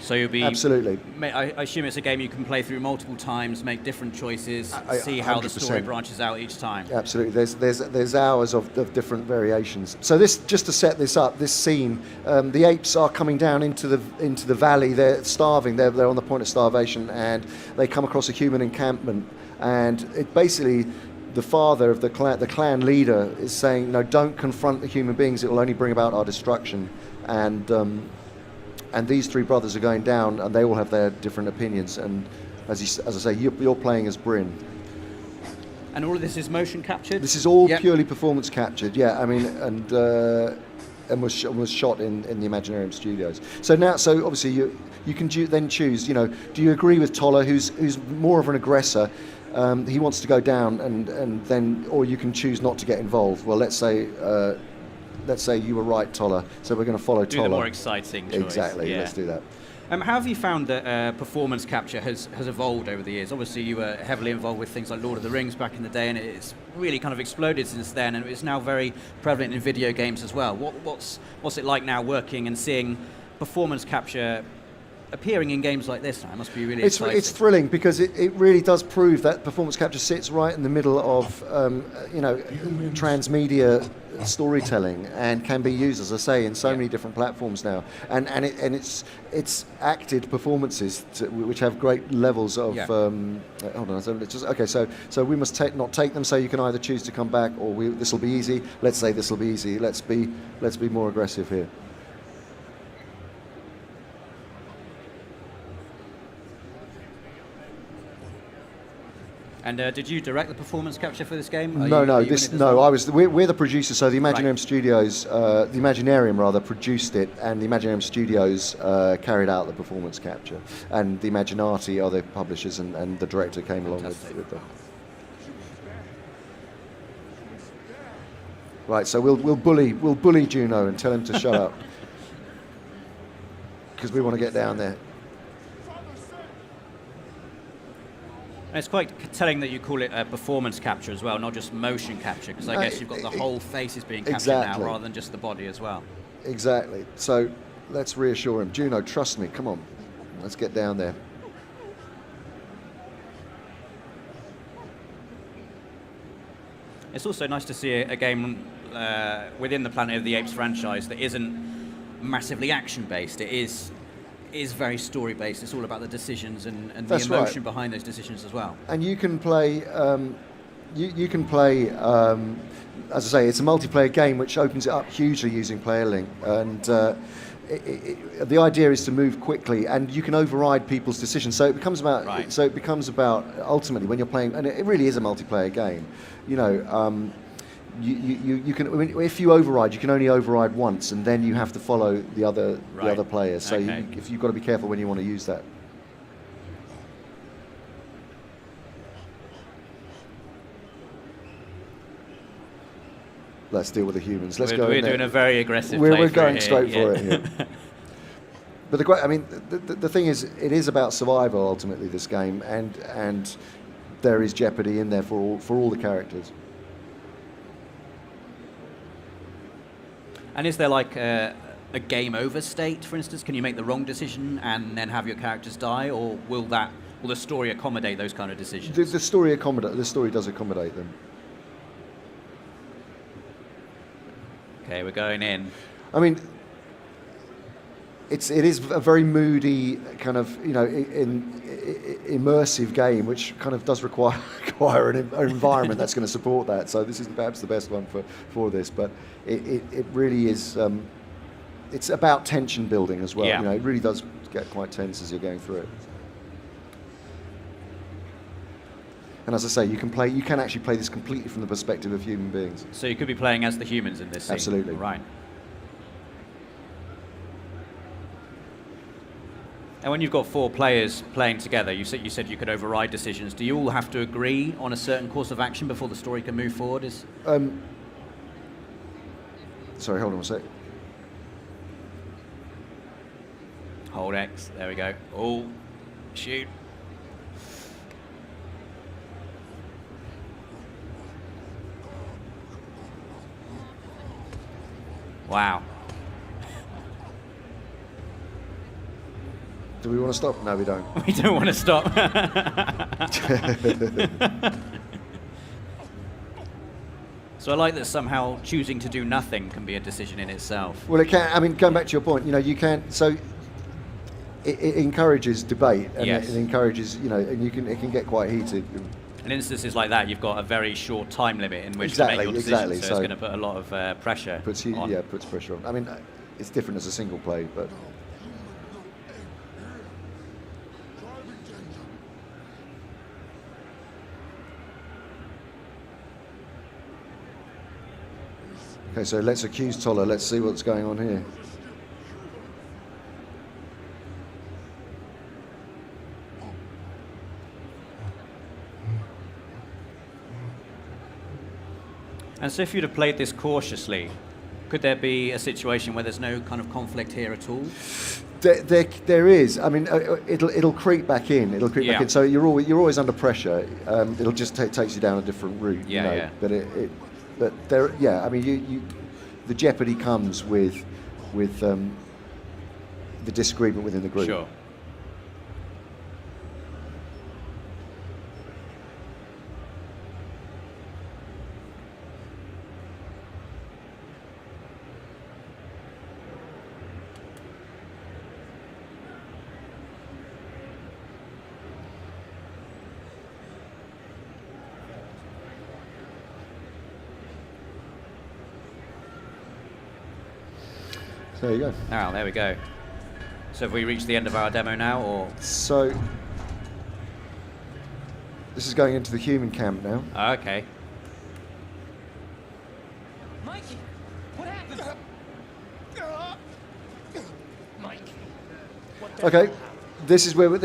So you'll be... Absolutely. I assume it's a game you can play through multiple times, make different choices, see how the story branches out each time. Absolutely. There's hours of different variations. So this, just to set this up, this scene, the apes are coming down into the valley. They're starving. They're on the point of starvation, and they come across a human encampment. And it basically, the father of the clan leader is saying, no, don't confront the human beings. It will only bring about our destruction. And these three brothers are going down, and they all have their different opinions. And as I say, you're playing as Bryn. And all of this is motion captured? This is all purely performance captured, yeah. I mean, and was shot in the Imaginarium Studios. So obviously you can then choose. You know, do you agree with Toller, who's more of an aggressor? He wants to go down, and then, or you can choose not to get involved. Well, let's say you were right, Toller, so we're going to follow Toller. Do the more exciting choice. Exactly, let's do that. How have you found that performance capture has evolved over the years? Obviously, you were heavily involved with things like Lord of the Rings back in the day, and it's really kind of exploded since then, and it's now very prevalent in video games as well. What's it like now working and seeing performance capture appearing in games like this now? It must be really exciting. It's thrilling, because it really does prove that performance capture sits right in the middle of transmedia storytelling, and can be used, as I say, in so many different platforms now. And it's acted performances which have great levels of. Hold on, so we must not take them. So you can either choose to come back, or this will be easy. Let's say this will be easy. Let's be more aggressive here. And did you direct the performance capture for this game? No. We're the producers. So the Imaginarium Studios, the Imaginarium rather, produced it, and the Imaginarium Studios carried out the performance capture, and the Imaginati are the publishers, and the director came along with them. Right. So we'll bully Juno and tell him to shut up, because we want to get down there. And it's quite telling that you call it performance capture as well, not just motion capture, because I guess you've got the whole face is being captured now, rather than just the body as well. Exactly. So let's reassure him. Juno, trust me. Come on. Let's get down there. It's also nice to see a game within the Planet of the Apes franchise that isn't massively action-based. It is very story-based. It's all about the decisions and the emotion behind those decisions as well. And you can play, as I say, it's a multiplayer game which opens it up hugely using player link. And the idea is to move quickly, and you can override people's decisions. So it becomes about ultimately, when you're playing, and it really is a multiplayer game. You know. You can, I mean, if you override, you can only override once, and then you have to follow the other players. So you've got to be careful when you want to use that. Let's deal with the humans. We're doing a very aggressive. We're going straight for it here. But the thing is, it is about survival ultimately. This game, and there is jeopardy in there for all the characters. And is there like a game over state, for instance? Can you make the wrong decision and then have your characters die, or will the story accommodate those kind of decisions? The story does accommodate them. Okay, we're going in. I mean, it is a very moody kind of, immersive game, which kind of does require an environment that's going to support that. So this isn't perhaps the best one for this, but it really is. It's about tension building as well. Yeah. It really does get quite tense as you're going through it. And as I say, you can actually play this completely from the perspective of human beings. So you could be playing as the humans in this scene. Absolutely. Right. And when you've got 4 players playing together, you said you could override decisions. Do you all have to agree on a certain course of action before the story can move forward? Sorry, hold on a sec. Hold X. There we go. Oh, shoot. Wow. Do we want to stop? No, we don't. We don't want to stop. So I like that somehow choosing to do nothing can be a decision in itself. Well, it can. I mean, going back to your point, you can. So it encourages debate, and Yes. it encourages, and it can get quite heated. In instances like that, you've got a very short time limit in which to make your decision, Exactly. so it's going to put a lot of pressure on. Puts pressure on. I mean, it's different as a single play, but. Okay, so let's accuse Toller. Let's see what's going on here. And so if you'd have played this cautiously, could there be a situation where there's no kind of conflict here at all? There is. I mean, it'll creep back in. It'll creep back in. So you're always under pressure. It'll just takes you down a different route. Yeah. But there. Yeah. I mean, the jeopardy comes with the disagreement within the group. Sure. There you go. Oh, there we go. So have we reached the end of our demo now, or? So this is going into the human camp now. Oh, okay. Mikey, what happened? Mikey. Okay, this is where we